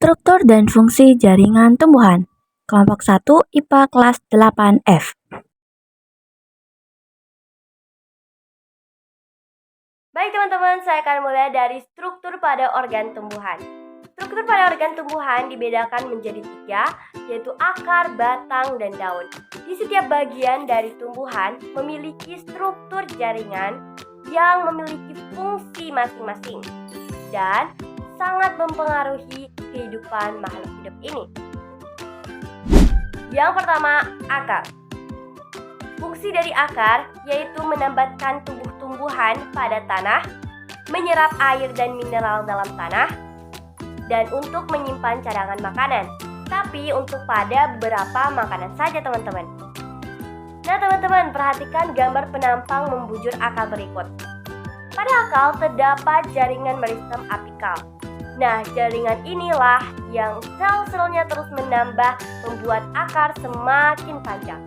Struktur dan fungsi jaringan tumbuhan. Kelompok 1 IPA kelas 8F. Baik teman-teman, saya akan mulai dari struktur pada organ tumbuhan. Struktur pada organ tumbuhan dibedakan menjadi 3, yaitu akar, batang, dan daun. Di setiap bagian dari tumbuhan memiliki struktur jaringan yang memiliki fungsi masing-masing dan sangat mempengaruhi kehidupan makhluk hidup ini. Yang pertama, akar. Fungsi dari akar yaitu menambatkan tumbuh-tumbuhan pada tanah, menyerap air dan mineral dalam tanah, dan untuk menyimpan cadangan makanan. Tapi untuk pada beberapa makanan saja teman-teman. Nah teman-teman, perhatikan gambar penampang membujur akar berikut. Pada akar terdapat jaringan meristem apikal. Nah, jaringan inilah yang sel-selnya terus menambah membuat akar semakin panjang.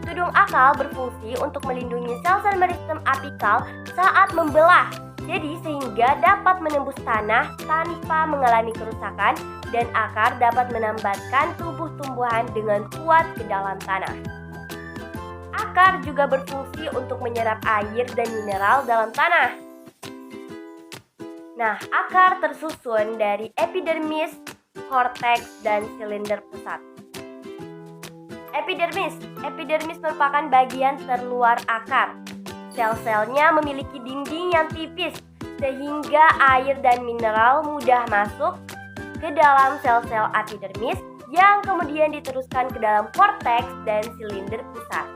Tudung akar berfungsi untuk melindungi sel-sel meristem apikal saat membelah. Jadi sehingga dapat menembus tanah tanpa mengalami kerusakan dan akar dapat menambatkan tumbuh-tumbuhan dengan kuat ke dalam tanah. Akar juga berfungsi untuk menyerap air dan mineral dalam tanah. Nah, akar tersusun dari epidermis, korteks, dan silinder pusat. Epidermis merupakan bagian terluar akar. Sel-selnya memiliki dinding yang tipis sehingga air dan mineral mudah masuk ke dalam sel-sel epidermis yang kemudian diteruskan ke dalam korteks dan silinder pusat.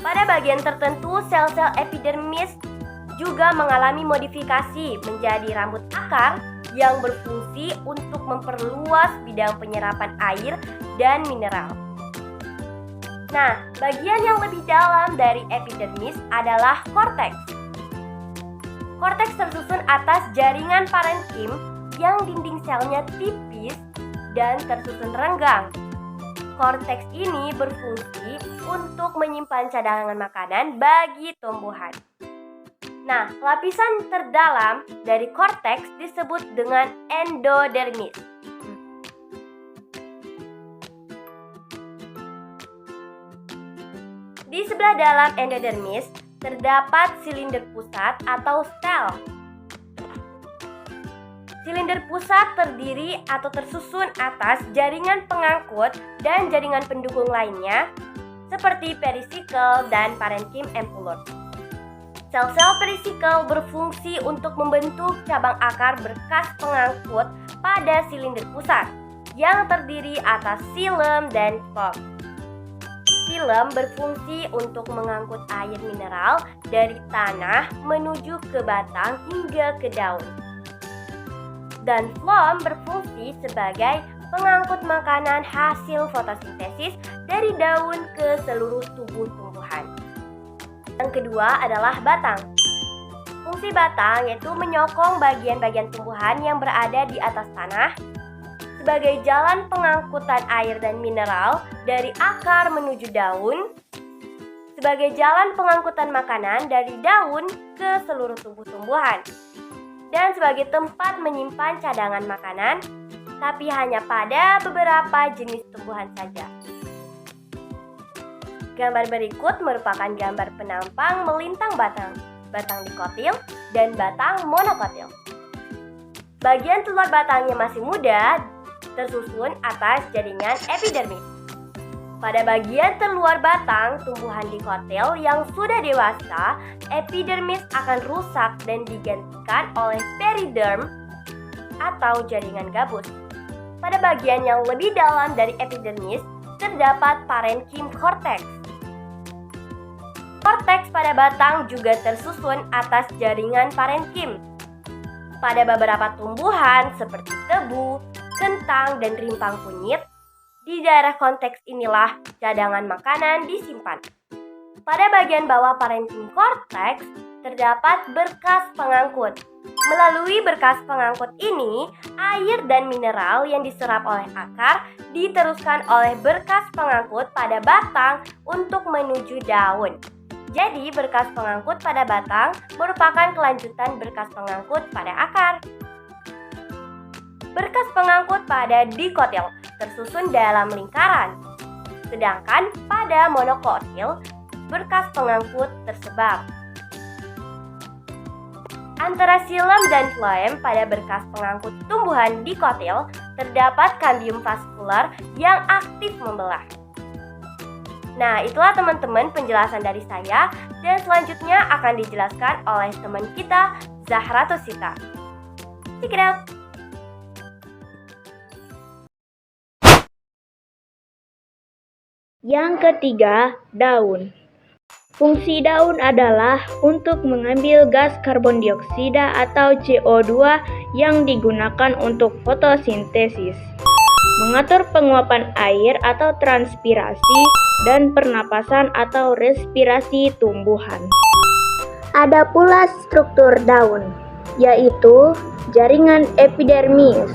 Pada bagian tertentu, sel-sel epidermis juga mengalami modifikasi menjadi rambut akar yang berfungsi untuk memperluas bidang penyerapan air dan mineral. Nah, bagian yang lebih dalam dari epidermis adalah korteks. Korteks tersusun atas jaringan parenkim yang dinding selnya tipis dan tersusun renggang. Korteks ini berfungsi untuk menyimpan cadangan makanan bagi tumbuhan. Nah, lapisan terdalam dari korteks disebut dengan endodermis. Di sebelah dalam endodermis terdapat silinder pusat atau stel. Silinder pusat terdiri atau tersusun atas jaringan pengangkut dan jaringan pendukung lainnya seperti perisikel dan parenkim empullus. Sel-sel perisikel berfungsi untuk membentuk cabang akar berkas pengangkut pada silinder pusat yang terdiri atas xilem dan phloem. Xilem berfungsi untuk mengangkut air mineral dari tanah menuju ke batang hingga ke daun. Dan phloem berfungsi sebagai pengangkut makanan hasil fotosintesis dari daun ke seluruh tubuh tumbuhan. Yang kedua adalah batang. Fungsi batang yaitu menyokong bagian-bagian tumbuhan yang berada di atas tanah sebagai jalan pengangkutan air dan mineral dari akar menuju daun, sebagai jalan pengangkutan makanan dari daun ke seluruh tubuh tumbuhan, dan sebagai tempat menyimpan cadangan makanan, tapi hanya pada beberapa jenis tumbuhan saja. Gambar berikut merupakan gambar penampang melintang batang dikotil dan batang monokotil. Bagian luar batangnya masih muda, tersusun atas jaringan epidermis. Pada bagian terluar batang tumbuhan dikotil yang sudah dewasa, epidermis akan rusak dan digantikan oleh periderm atau jaringan gabus. Pada bagian yang lebih dalam dari epidermis terdapat parenkim korteks. Korteks pada batang juga tersusun atas jaringan parenkim. Pada beberapa tumbuhan seperti tebu, kentang, dan rimpang kunyit, di daerah konteks inilah cadangan makanan disimpan. Pada bagian bawah parenkim korteks terdapat berkas pengangkut. Melalui berkas pengangkut ini, air dan mineral yang diserap oleh akar diteruskan oleh berkas pengangkut pada batang untuk menuju daun. Jadi, berkas pengangkut pada batang merupakan kelanjutan berkas pengangkut pada akar. Berkas pengangkut pada dikotil tersusun dalam lingkaran. Sedangkan pada monokotil, berkas pengangkut tersebar. Antara xilem dan floem pada berkas pengangkut tumbuhan dikotil terdapat kambium vaskular yang aktif membelah. Nah, itulah teman-teman penjelasan dari saya, dan selanjutnya akan dijelaskan oleh teman kita, Zahra Tosita. Check it out! Yang ketiga, daun. Fungsi daun adalah untuk mengambil gas karbon dioksida atau CO2 yang digunakan untuk fotosintesis, mengatur penguapan air atau transpirasi, dan pernapasan atau respirasi tumbuhan. Ada pula struktur daun, yaitu jaringan epidermis.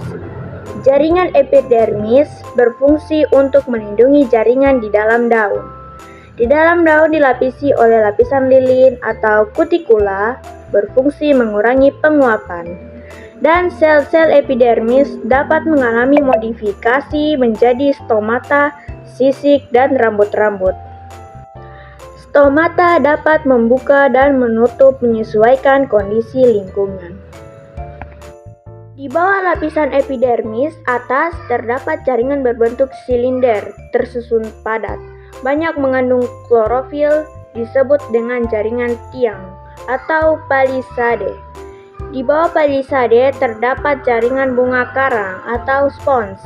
Jaringan epidermis berfungsi untuk melindungi jaringan di dalam daun. Di dalam daun dilapisi oleh lapisan lilin atau kutikula, berfungsi mengurangi penguapan. Dan sel-sel epidermis dapat mengalami modifikasi menjadi stomata, sisik, dan rambut-rambut. Stomata dapat membuka dan menutup menyesuaikan kondisi lingkungan. Di bawah lapisan epidermis atas terdapat jaringan berbentuk silinder tersusun padat. Banyak mengandung klorofil, disebut dengan jaringan tiang atau palisade. Di bawah palisade terdapat jaringan bunga karang atau spons,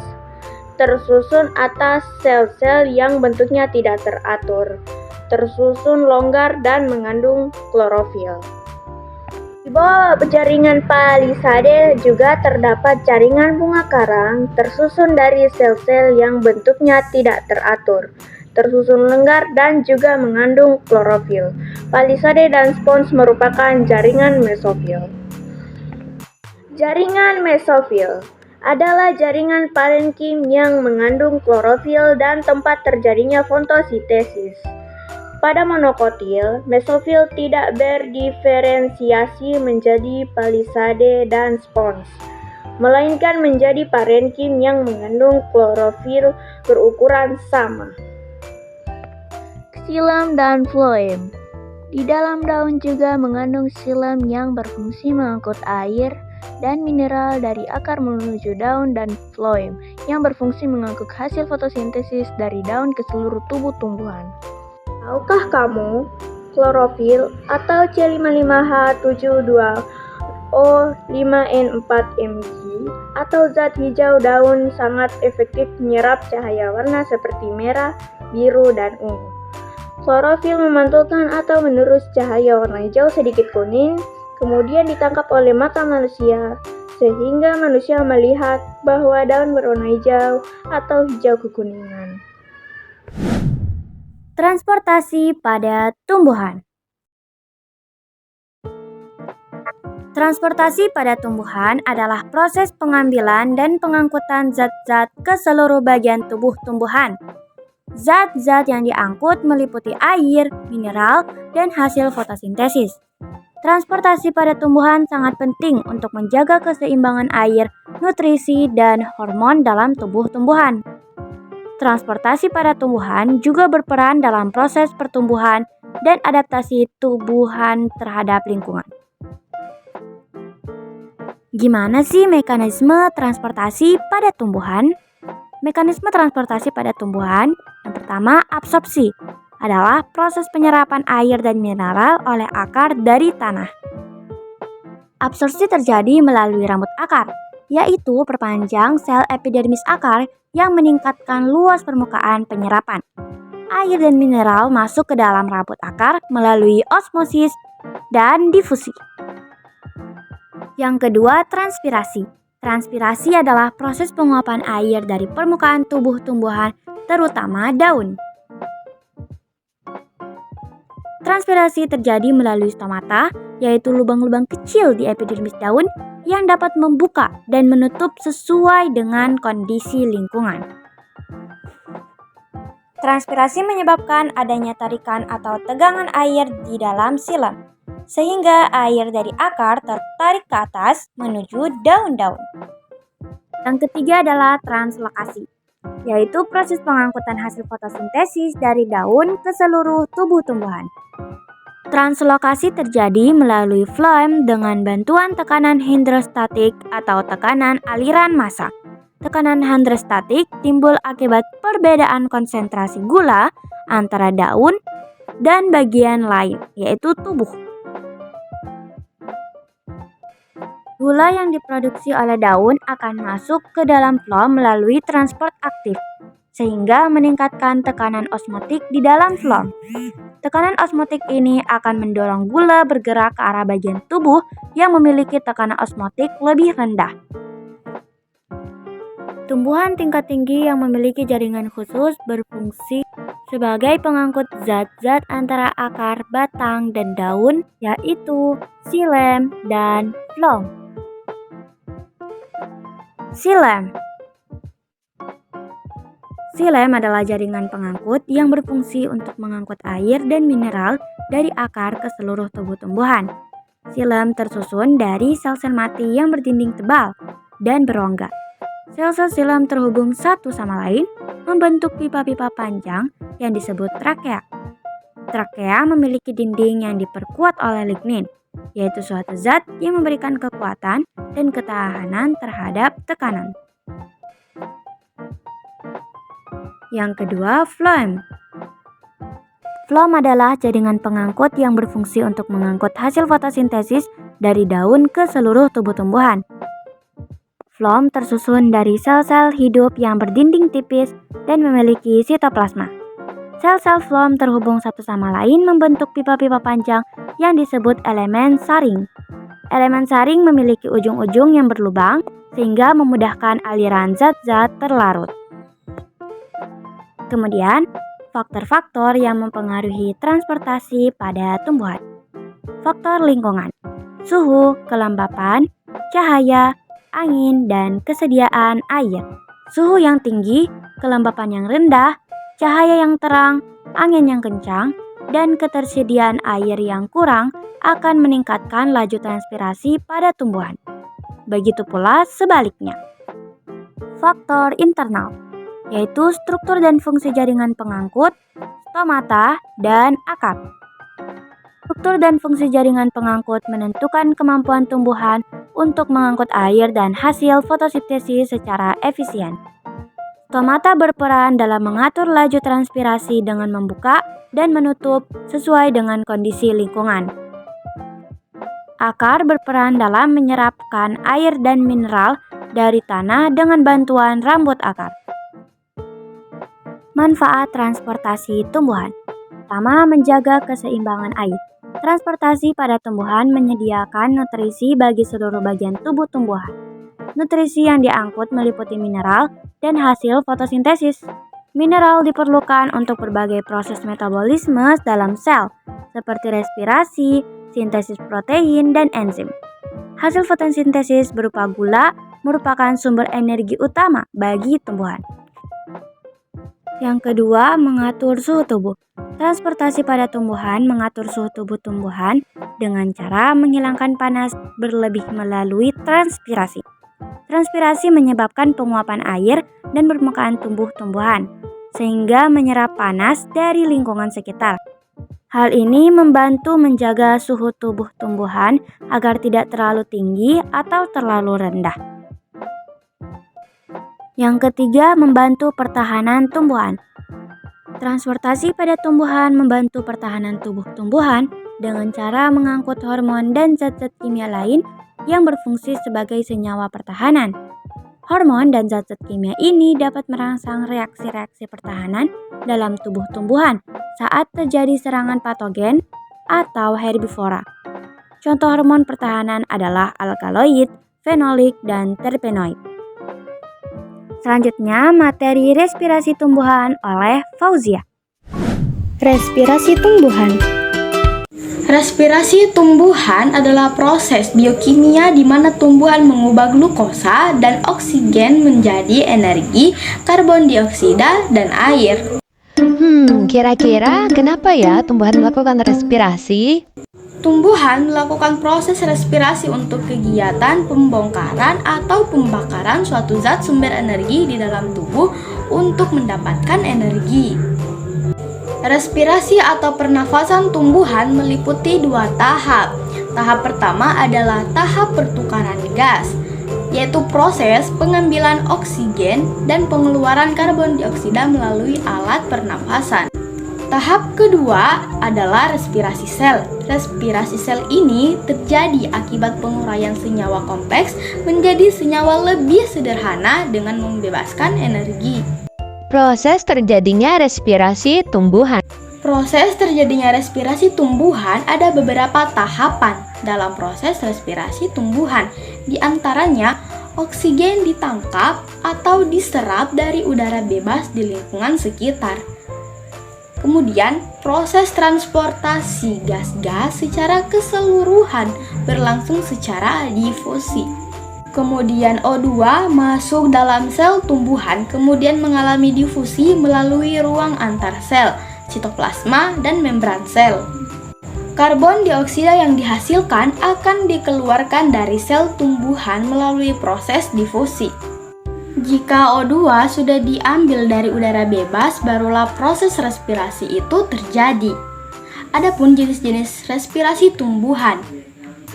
tersusun atas sel-sel yang bentuknya tidak teratur, tersusun longgar dan mengandung klorofil. Di bawah jaringan palisade juga terdapat jaringan bunga karang tersusun dari sel-sel yang bentuknya tidak teratur, tersusun longgar dan juga mengandung klorofil. Palisade dan spons merupakan jaringan mesofil. Jaringan mesofil adalah jaringan parenkim yang mengandung klorofil dan tempat terjadinya fotosintesis. Pada monokotil, mesofil tidak berdiferensiasi menjadi palisade dan spons, melainkan menjadi parenkim yang mengandung klorofil berukuran sama. Xilem dan floem. Di dalam daun juga mengandung xilem yang berfungsi mengangkut air dan mineral dari akar menuju daun, dan floem yang berfungsi mengangkut hasil fotosintesis dari daun ke seluruh tubuh tumbuhan. Tahukah kamu, klorofil atau C55H72O5N4Mg atau zat hijau daun sangat efektif menyerap cahaya warna seperti merah, biru, dan ungu. Klorofil memantulkan atau menerus cahaya warna hijau sedikit kuning, kemudian ditangkap oleh mata manusia, sehingga manusia melihat bahwa daun berwarna hijau atau hijau kekuningan. Transportasi pada tumbuhan. Transportasi pada tumbuhan adalah proses pengambilan dan pengangkutan zat-zat ke seluruh bagian tubuh tumbuhan. Zat-zat yang diangkut meliputi air, mineral, dan hasil fotosintesis. Transportasi pada tumbuhan sangat penting untuk menjaga keseimbangan air, nutrisi, dan hormon dalam tubuh tumbuhan. Transportasi pada tumbuhan juga berperan dalam proses pertumbuhan dan adaptasi tumbuhan terhadap lingkungan. Gimana sih mekanisme transportasi pada tumbuhan? Mekanisme transportasi pada tumbuhan, yang pertama, absorpsi, adalah proses penyerapan air dan mineral oleh akar dari tanah. Absorpsi terjadi melalui rambut akar, yaitu perpanjang sel epidermis akar yang meningkatkan luas permukaan penyerapan. Air dan mineral masuk ke dalam rambut akar melalui osmosis dan difusi. Yang kedua, transpirasi. Transpirasi adalah proses penguapan air dari permukaan tubuh tumbuhan, terutama daun. Transpirasi terjadi melalui stomata, yaitu lubang-lubang kecil di epidermis daun yang dapat membuka dan menutup sesuai dengan kondisi lingkungan. Transpirasi menyebabkan adanya tarikan atau tegangan air di dalam xilem, sehingga air dari akar tertarik ke atas menuju daun-daun. Yang ketiga adalah translokasi, yaitu proses pengangkutan hasil fotosintesis dari daun ke seluruh tubuh tumbuhan. Translokasi terjadi melalui phloem dengan bantuan tekanan hidrostatik atau tekanan aliran massa. Tekanan hidrostatik timbul akibat perbedaan konsentrasi gula antara daun dan bagian lain, yaitu tubuh. Gula yang diproduksi oleh daun akan masuk ke dalam phloem melalui transport aktif, sehingga meningkatkan tekanan osmotik di dalam phloem. Tekanan osmotik ini akan mendorong gula bergerak ke arah bagian tubuh yang memiliki tekanan osmotik lebih rendah. Tumbuhan tingkat tinggi yang memiliki jaringan khusus berfungsi sebagai pengangkut zat-zat antara akar, batang, dan daun, yaitu xilem dan phloem. Xilem. Xilem adalah jaringan pengangkut yang berfungsi untuk mengangkut air dan mineral dari akar ke seluruh tubuh tumbuhan. Xilem tersusun dari sel-sel mati yang berdinding tebal dan berongga. Sel-sel xilem terhubung satu sama lain membentuk pipa-pipa panjang yang disebut trakea. Trakea memiliki dinding yang diperkuat oleh lignin, yaitu suatu zat yang memberikan kekuatan dan ketahanan terhadap tekanan. Yang kedua, phloem. Phloem adalah jaringan pengangkut yang berfungsi untuk mengangkut hasil fotosintesis dari daun ke seluruh tubuh tumbuhan. Phloem tersusun dari sel-sel hidup yang berdinding tipis dan memiliki sitoplasma. Sel-sel phloem terhubung satu sama lain membentuk pipa-pipa panjang yang disebut elemen saring. Elemen saring memiliki ujung-ujung yang berlubang sehingga memudahkan aliran zat-zat terlarut. Kemudian, faktor-faktor yang mempengaruhi transportasi pada tumbuhan. Faktor lingkungan, suhu, kelembapan, cahaya, angin, dan kesediaan air. Suhu yang tinggi, kelembapan yang rendah, cahaya yang terang, angin yang kencang, dan ketersediaan air yang kurang akan meningkatkan laju transpirasi pada tumbuhan. Begitu pula sebaliknya. Faktor internal, yaitu struktur dan fungsi jaringan pengangkut, stomata, dan akar. Struktur dan fungsi jaringan pengangkut menentukan kemampuan tumbuhan untuk mengangkut air dan hasil fotosintesis secara efisien. Stomata berperan dalam mengatur laju transpirasi dengan membuka dan menutup sesuai dengan kondisi lingkungan. Akar berperan dalam menyerapkan air dan mineral dari tanah dengan bantuan rambut akar. Manfaat transportasi tumbuhan. Pertama, menjaga keseimbangan air. Transportasi pada tumbuhan menyediakan nutrisi bagi seluruh bagian tubuh tumbuhan. Nutrisi yang diangkut meliputi mineral dan hasil fotosintesis. Mineral diperlukan untuk berbagai proses metabolisme dalam sel, seperti respirasi, sintesis protein, dan enzim. Hasil fotosintesis berupa gula merupakan sumber energi utama bagi tumbuhan. Yang kedua, mengatur suhu tubuh. Transportasi pada tumbuhan mengatur suhu tubuh tumbuhan dengan cara menghilangkan panas berlebih melalui transpirasi. Transpirasi menyebabkan penguapan air dan permukaan tumbuh-tumbuhan, sehingga menyerap panas dari lingkungan sekitar. Hal ini membantu menjaga suhu tubuh tumbuhan agar tidak terlalu tinggi atau terlalu rendah. Yang ketiga, membantu pertahanan tumbuhan. Transportasi pada tumbuhan membantu pertahanan tubuh tumbuhan dengan cara mengangkut hormon dan zat-zat kimia lain yang berfungsi sebagai senyawa pertahanan. Hormon dan zat-zat kimia ini dapat merangsang reaksi-reaksi pertahanan dalam tubuh tumbuhan saat terjadi serangan patogen atau herbivora. Contoh hormon pertahanan adalah alkaloid, fenolik, dan terpenoid. Selanjutnya, materi respirasi tumbuhan oleh Fauzia. Respirasi tumbuhan. Respirasi tumbuhan adalah proses biokimia di mana tumbuhan mengubah glukosa dan oksigen menjadi energi, karbon dioksida, dan air. Kira-kira kenapa ya tumbuhan melakukan respirasi? Tumbuhan melakukan proses respirasi untuk kegiatan pembongkaran atau pembakaran suatu zat sumber energi di dalam tubuh untuk mendapatkan energi. Respirasi atau pernafasan tumbuhan meliputi 2 tahap. Tahap pertama adalah tahap pertukaran gas, yaitu proses pengambilan oksigen dan pengeluaran karbon dioksida melalui alat pernafasan. Tahap kedua adalah respirasi sel. Respirasi sel ini terjadi akibat penguraian senyawa kompleks menjadi senyawa lebih sederhana dengan membebaskan energi. Proses terjadinya respirasi tumbuhan. Proses terjadinya respirasi tumbuhan ada beberapa tahapan dalam proses respirasi tumbuhan. Di antaranya, oksigen ditangkap atau diserap dari udara bebas di lingkungan sekitar. Kemudian, proses transportasi gas-gas secara keseluruhan berlangsung secara difusi. Kemudian O2 masuk dalam sel tumbuhan, kemudian mengalami difusi melalui ruang antar sel, sitoplasma, dan membran sel. Karbon dioksida yang dihasilkan akan dikeluarkan dari sel tumbuhan melalui proses difusi. Jika O2 sudah diambil dari udara bebas, barulah proses respirasi itu terjadi. Adapun jenis-jenis respirasi tumbuhan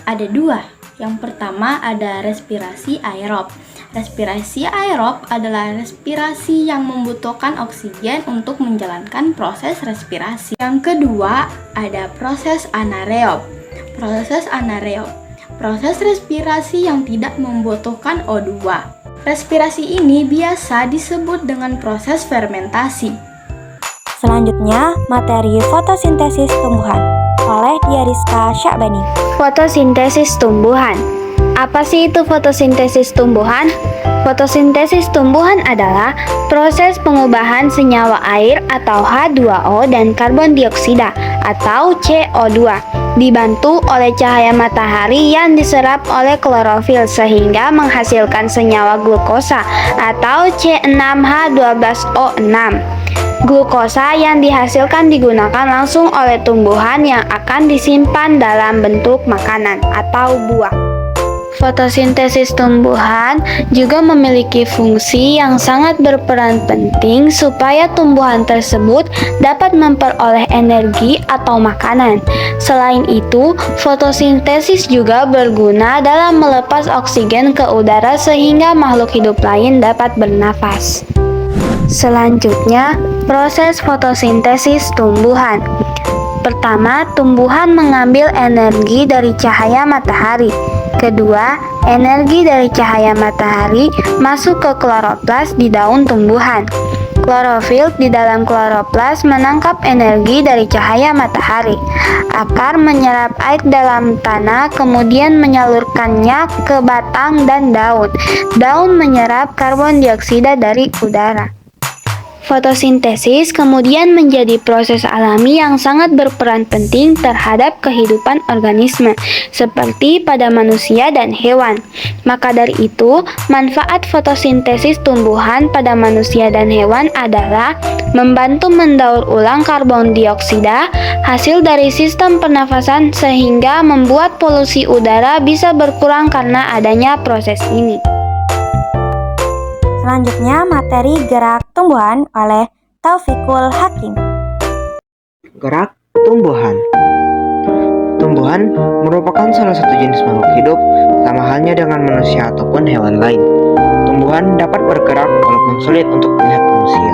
ada 2. Yang pertama ada respirasi aerob. Respirasi aerob adalah respirasi yang membutuhkan oksigen untuk menjalankan proses respirasi. Yang kedua ada proses anaerob. Proses anaerob, proses respirasi yang tidak membutuhkan O2. Respirasi ini biasa disebut dengan proses fermentasi. Selanjutnya, materi fotosintesis tumbuhan oleh Diariska Syakbani. Fotosintesis tumbuhan. Apa sih itu fotosintesis tumbuhan? Fotosintesis tumbuhan adalah proses pengubahan senyawa air atau H2O dan karbon dioksida atau CO2 dibantu oleh cahaya matahari yang diserap oleh klorofil sehingga menghasilkan senyawa glukosa atau C6H12O6. Glukosa yang dihasilkan digunakan langsung oleh tumbuhan yang akan disimpan dalam bentuk makanan atau buah. Fotosintesis tumbuhan juga memiliki fungsi yang sangat berperan penting supaya tumbuhan tersebut dapat memperoleh energi atau makanan. Selain itu, fotosintesis juga berguna dalam melepas oksigen ke udara sehingga makhluk hidup lain dapat bernafas. Selanjutnya, proses fotosintesis tumbuhan. Pertama, tumbuhan mengambil energi dari cahaya matahari. Kedua, energi dari cahaya matahari masuk ke kloroplas di daun tumbuhan. Klorofil di dalam kloroplas menangkap energi dari cahaya matahari. Akar menyerap air dalam tanah kemudian menyalurkannya ke batang dan daun. Daun menyerap karbon dioksida dari udara. Fotosintesis kemudian menjadi proses alami yang sangat berperan penting terhadap kehidupan organisme, seperti pada manusia dan hewan. Maka dari itu, manfaat fotosintesis tumbuhan pada manusia dan hewan adalah membantu mendaur ulang karbon dioksida hasil dari sistem pernafasan sehingga membuat polusi udara bisa berkurang karena adanya proses ini. Selanjutnya, materi gerak tumbuhan oleh Taufikul Hakim. Gerak tumbuhan. Tumbuhan merupakan salah satu jenis makhluk hidup, sama halnya dengan manusia ataupun hewan lain. Tumbuhan dapat bergerak walaupun sulit untuk dilihat manusia.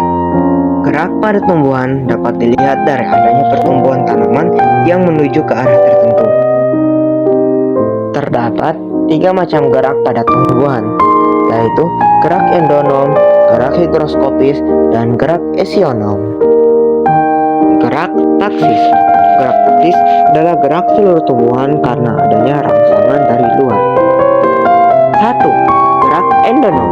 Gerak pada tumbuhan dapat dilihat dari adanya pertumbuhan tanaman yang menuju ke arah tertentu. Terdapat 3 macam gerak pada tumbuhan, yaitu gerak endonom, gerak higroskopis, dan gerak esionom. Gerak taktis. Gerak taktis adalah gerak seluruh tumbuhan karena adanya rangsangan dari luar. 1. Gerak endonom.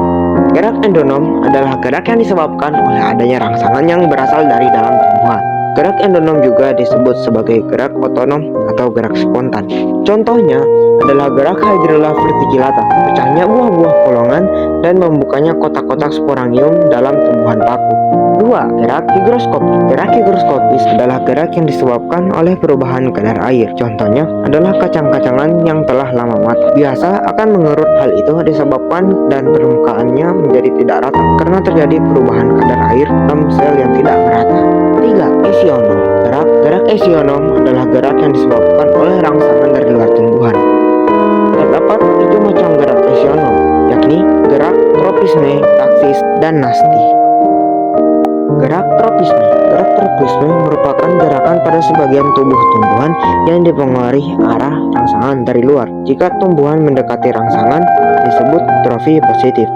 Gerak endonom adalah gerak yang disebabkan oleh adanya rangsangan yang berasal dari dalam tumbuhan. Gerak endonom juga disebut sebagai gerak otonom atau gerak spontan. Contohnya adalah gerak Hydrilla verticillata, pecahnya buah-buah kolongan dan membukanya kotak-kotak sporanium dalam tumbuhan paku. 2. Gerak higroskopis. Gerak higroskopis adalah gerak yang disebabkan oleh perubahan kadar air. Contohnya adalah kacang-kacangan yang telah lama mati. Biasa akan mengerut. Hal itu disebabkan dan permukaannya menjadi tidak rata karena terjadi perubahan kadar air dalam sel yang tidak merata. 3. Esionom. Gerak esionom adalah gerak yang disebabkan oleh rangsangan dari luar tumbuhan. Terdapat 7 macam gerak esionom, yakni gerak tropisme, taksis, dan nasti. Gerak tropisme. Gerak tropisme merupakan gerakan pada sebagian tubuh tumbuhan yang dipengaruhi arah rangsangan dari luar. Jika tumbuhan mendekati rangsangan, disebut trofi positif.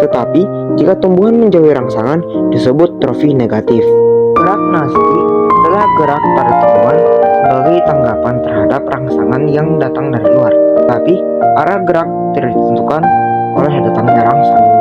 Tetapi, jika tumbuhan menjauhi rangsangan, disebut trofi negatif. Gerak nasti adalah gerak pada tumbuhan sebagai tanggapan terhadap rangsangan yang datang dari luar. Tetapi, arah gerak tidak ditentukan oleh datangnya rangsangan.